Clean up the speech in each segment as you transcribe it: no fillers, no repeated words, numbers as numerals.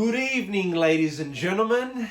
Good evening, ladies and gentlemen,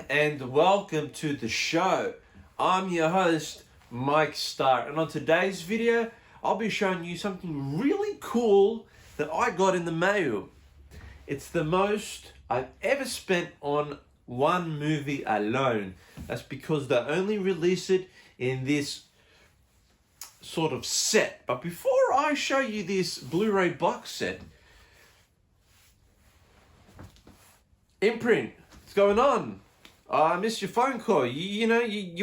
and welcome to the show. I'm your host, Mike Starr, and on today's video, I'll be showing you something really cool that I got in the mail. It's the most I've ever spent on one movie alone. That's because they only release it in this sort of set. But before I show you this Blu-ray box set, Imprint, what's going on? I missed your phone call. You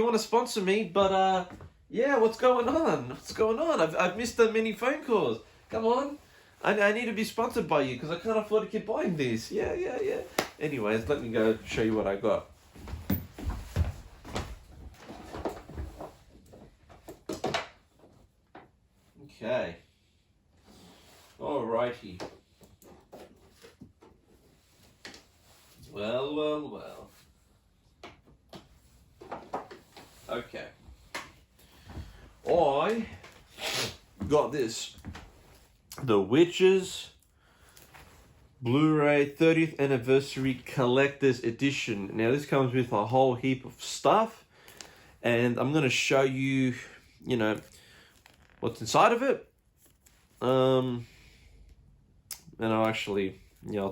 want to sponsor me, but yeah, what's going on? What's going on? I've missed the many phone calls. Come on, I need to be sponsored by you because I can't afford to keep buying this. Yeah. Anyways, let me go show you what I got. Okay. Alrighty. Well. Okay. I got this. The Witches Blu-ray 30th Anniversary Collector's Edition. Now this comes with a whole heap of stuff. And I'm going to show you, what's inside of it. And I'll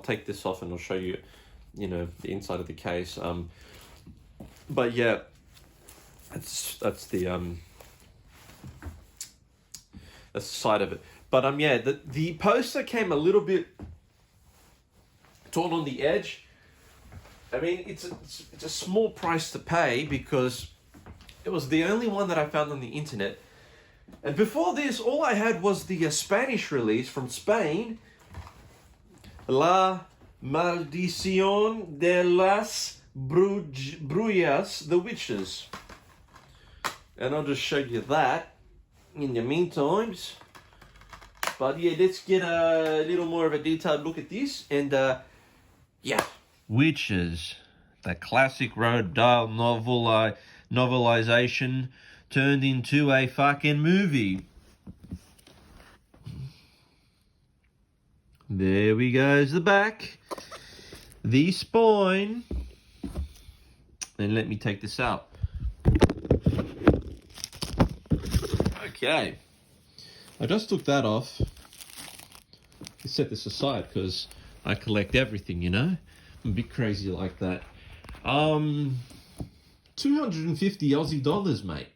take this off and I'll show you, the inside of the case. But yeah, that's the side of it. But the poster came a little bit torn on the edge. I mean, it's a small price to pay because it was the only one that I found on the internet. And before this, all I had was the Spanish release from Spain, La Maldición de las Brujas, the Witches. And I'll just show you that in the meantime. But yeah, let's get a little more of a detailed look at this. And Witches, the classic Rodale novelization turned into a fucking movie. There we goes the back, the spine, and let me take this out. Okay, I just took that off. Let's set this aside because I collect everything, I'm a bit crazy like that. 250 Aussie dollars, mate.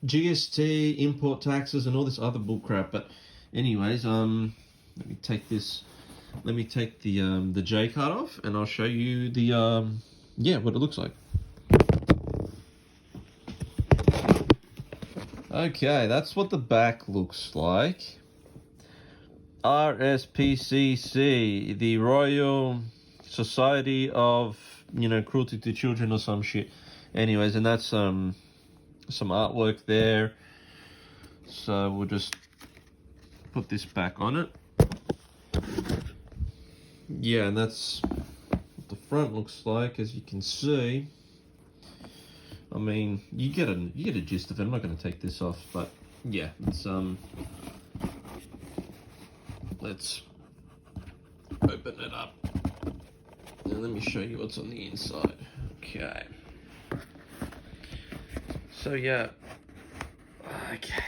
GST, import taxes, and all this other bullcrap. But anyways, let me take this. Let me take the J card off, and I'll show you the what it looks like. Okay, that's what the back looks like. RSPCC, the Royal Society of Cruelty to Children or some shit. Anyways, and that's some artwork there. So we'll just put this back on it. Yeah, and that's what the front looks like, as you can see. I mean, you get a gist of it. I'm not going to take this off, but yeah, let's open it up. And let me show you what's on the inside. Okay. So yeah. Okay.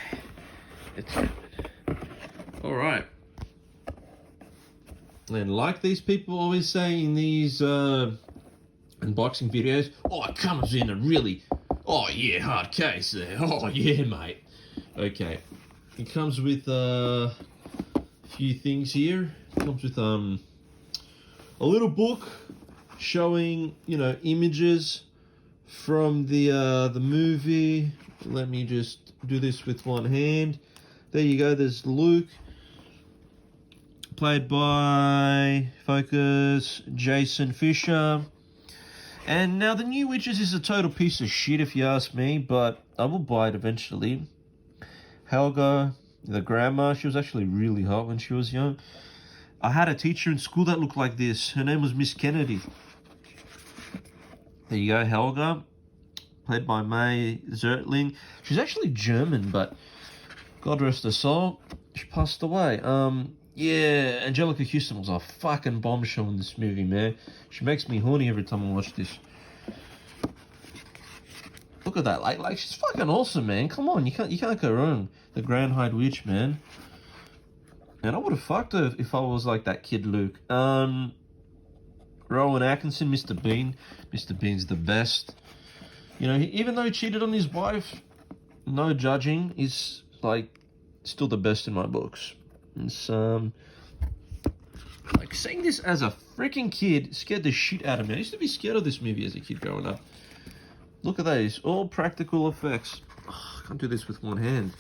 It's open. Alright. And like these people always say in these unboxing videos, it comes in a really, hard case there. Oh yeah, mate. Okay. It comes with a few things here. It comes with a little book showing, images from the movie. Let me just do this with one hand. There you go. There's Luke, played by Jason Fisher. And now the new Witches is a total piece of shit if you ask me, but I will buy it eventually. Helga, the grandma, she was actually really hot when she was young. I had a teacher in school that looked like this. Her name was Miss Kennedy. There you go, Helga, played by May Zertling. She's actually German, but God rest her soul, she passed away. Yeah, Angelica Houston was a fucking bombshell in this movie, man. She makes me horny every time I watch this. Look at that, like she's fucking awesome, man. Come on, you can't go wrong. The Grand High Witch, man. And I would have fucked her if I was like that kid Luke. Rowan Atkinson, Mr. Bean. Mr. Bean's the best. You know, even though he cheated on his wife, no judging, he's like still the best in my books. It's like saying this as a freaking kid scared the shit out of me. I used to be scared of this movie as a kid growing up. Look at these, all practical effects. Oh, I can't do this with one hand.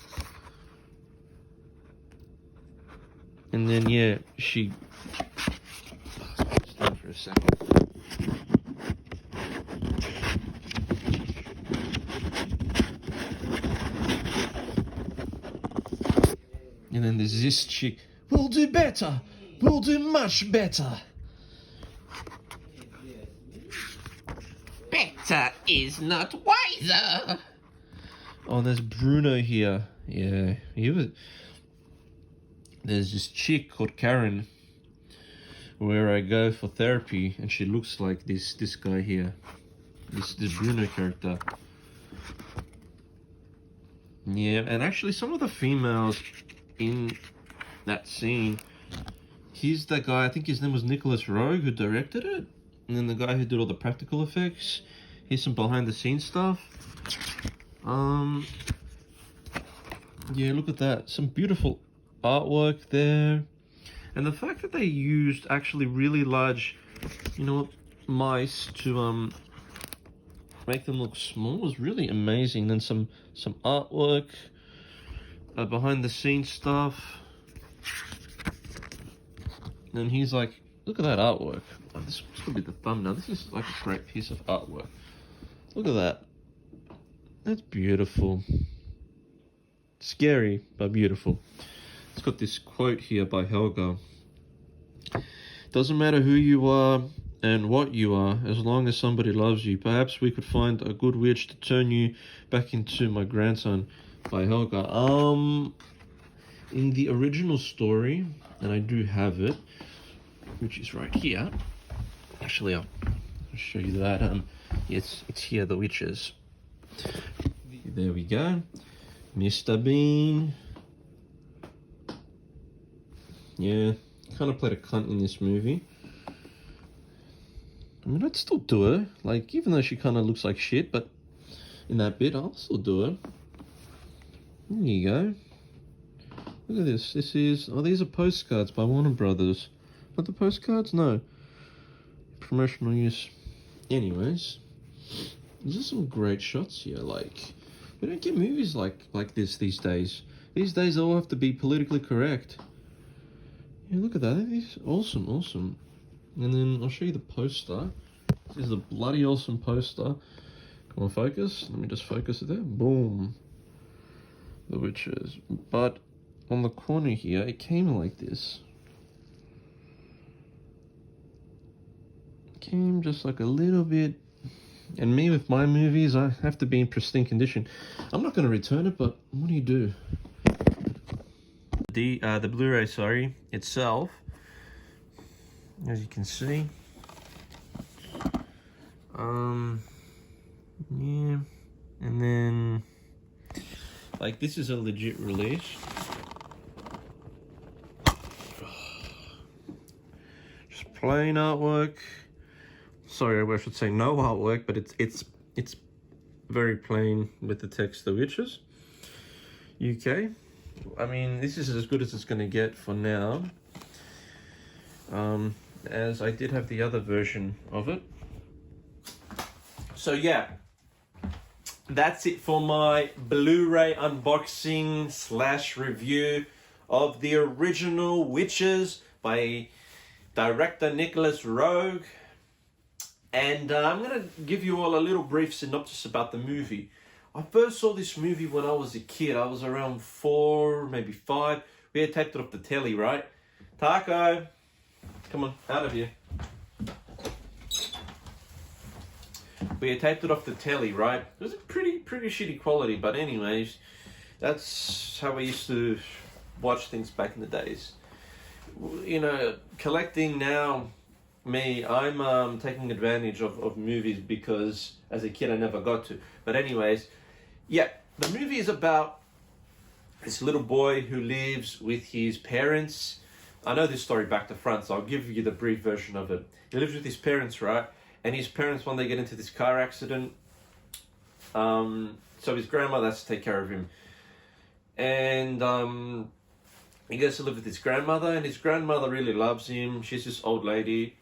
And then yeah, she. Stand for a second. And then there's this chick. We'll do better. We'll do much better. Better is not wiser. Oh, there's Bruno here. Yeah, he was. There's this chick called Karen, where I go for therapy, and she looks like this guy here, this Bruno character. Yeah, and actually some of the females in that scene, he's that guy, I think his name was Nicholas Roeg, who directed it, and then the guy who did all the practical effects. Here's some behind the scenes stuff. Yeah, look at that, some beautiful artwork there, and the fact that they used actually really large, mice to make them look small was really amazing. Then some artwork, behind the scenes stuff, and he's like, look at that artwork. Oh, this could be the thumbnail. This is like a great piece of artwork. Look at that. That's beautiful. Scary but beautiful. It's got this quote here by Helga. Doesn't matter who you are and what you are, as long as somebody loves you. Perhaps we could find a good witch to turn you back into my grandson, by Helga. In the original story, and I do have it, which is right here. Actually, I'll show you that. It's here, the witches. There we go. Mr. Bean. Yeah, kind of played a cunt in this movie. I mean, I'd still do her. Like, even though she kind of looks like shit, but in that bit, I'll still do her. There you go. Look at this. This is... Oh, these are postcards by Warner Brothers. Not the postcards? No. Promotional use. Anyways. These are some great shots here. Like, we don't get movies like this these days. These days, they all have to be politically correct. Yeah, look at that. It's awesome, awesome. And then I'll show you the poster. This is a bloody awesome poster. Come on, focus. Let me just focus it there. Boom. The witches. But on the corner here, it came like this. It came just like a little bit. And me with my movies, I have to be in pristine condition. I'm not going to return it, but what do you do? The Blu-ray, sorry, itself, as you can see, yeah, and then, like, this is a legit release. Just plain artwork. Sorry, I should say no artwork, but it's very plain with the text The Witches, UK. I mean, this is as good as it's going to get for now, as I did have the other version of it. So yeah, that's it for my Blu-ray unboxing / review of the original Witches by director Nicholas Roeg. And I'm going to give you all a little brief synopsis about the movie. I first saw this movie when I was a kid. I was around 4, maybe 5. We had taped it off the telly, right? Taco! Come on, out of here. We had taped it off the telly, right? It was a pretty shitty quality, but anyways, that's how we used to watch things back in the days. you know, collecting now, me, I'm taking advantage of movies because as a kid I never got to. But anyways, yeah, the movie is about this little boy who lives with his parents. I know this story back to front, so I'll give you the brief version of it. He lives with his parents, right? And his parents, when they get into this car accident, so his grandmother has to take care of him. And he gets to live with his grandmother, and his grandmother really loves him. She's this old lady.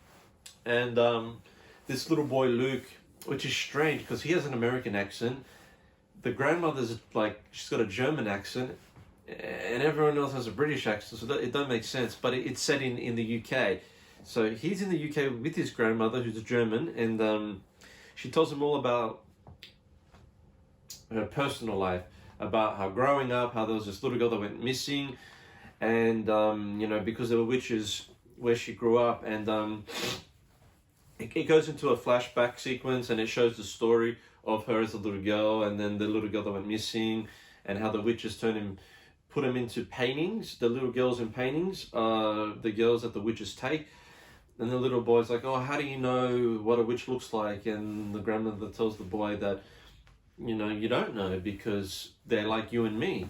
And this little boy, Luke, which is strange because he has an American accent. The grandmother's like, she's got a German accent, and everyone else has a British accent, so it don't make sense. But it's set in the UK. So he's in the UK with his grandmother, who's a German, and she tells him all about her personal life, about how growing up, how there was this little girl that went missing, and you know, because there were witches where she grew up, and it goes into a flashback sequence, and it shows the story of her as a little girl, and then the little girl that went missing, and how the witches put him into paintings, the little girls in paintings, the girls that the witches take. And the little boy's like, oh, how do you know what a witch looks like? And the grandmother tells the boy that, you know, you don't know because they're like you and me.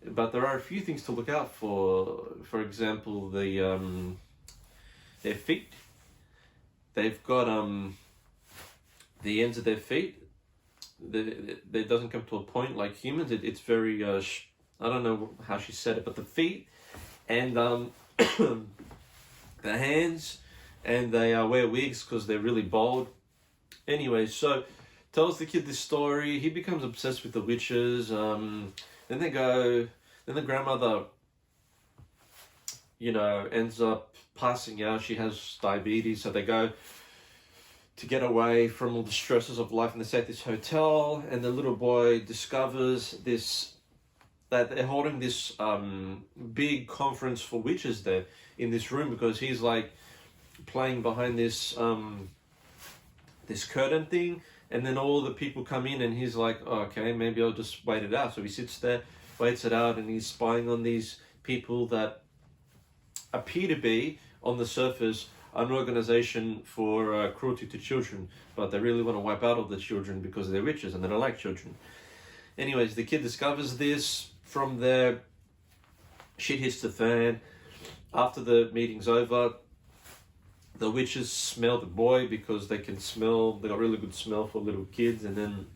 But there are a few things to look out for. For example, their feet. They've got the ends of their feet. It doesn't come to a point like humans. It's very, I don't know how she said it, but the feet and the hands, and they wear wigs because they're really bold. Anyway, so tells the kid this story. He becomes obsessed with the witches. Then the grandmother, you know, ends up passing out. She has diabetes, so they go to get away from all the stresses of life, and they stay at this hotel, and the little boy discovers that they're holding this big conference for witches there in this room, because he's like playing behind this this curtain thing, and then all the people come in, and he's like, oh, okay, maybe I'll just wait it out. So he sits there, waits it out, and he's spying on these people that appear to be, on the surface, an organization for cruelty to children, but they really want to wipe out all the children because they're witches and they don't like children. Anyways, the kid discovers this. From there, shit hits the fan. After the meeting's over, the witches smell the boy because they can smell, they got really good smell for little kids, and then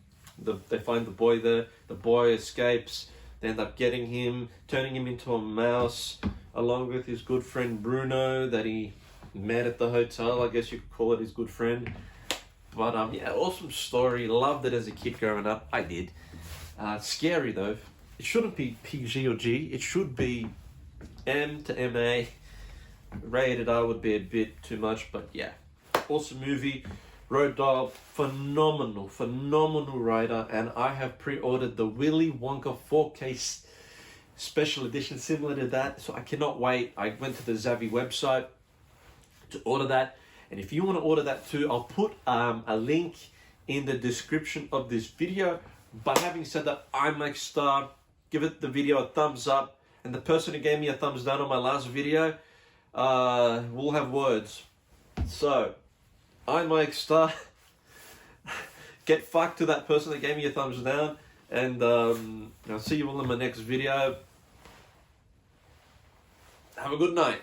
they find the boy there. The boy escapes. They end up getting him, turning him into a mouse, along with his good friend Bruno that he met at the hotel. I guess you could call it his good friend. But yeah, awesome story. Loved it as a kid growing up. I did. Scary though. It shouldn't be PG or G. It should be M to MA. Rated R would be a bit too much, but yeah. Awesome movie. Road Dog, phenomenal writer, and I have pre-ordered the Willy Wonka 4K special edition similar to that, so I cannot wait. I went to the Zavvi website to order that, and if you want to order that too, I'll put a link in the description of this video. But having said that, IMAX give it the video a thumbs up, and the person who gave me a thumbs down on my last video will have words. So IMAX get fucked to that person that gave me a thumbs down, and I'll see you all in my next video. Have a good night.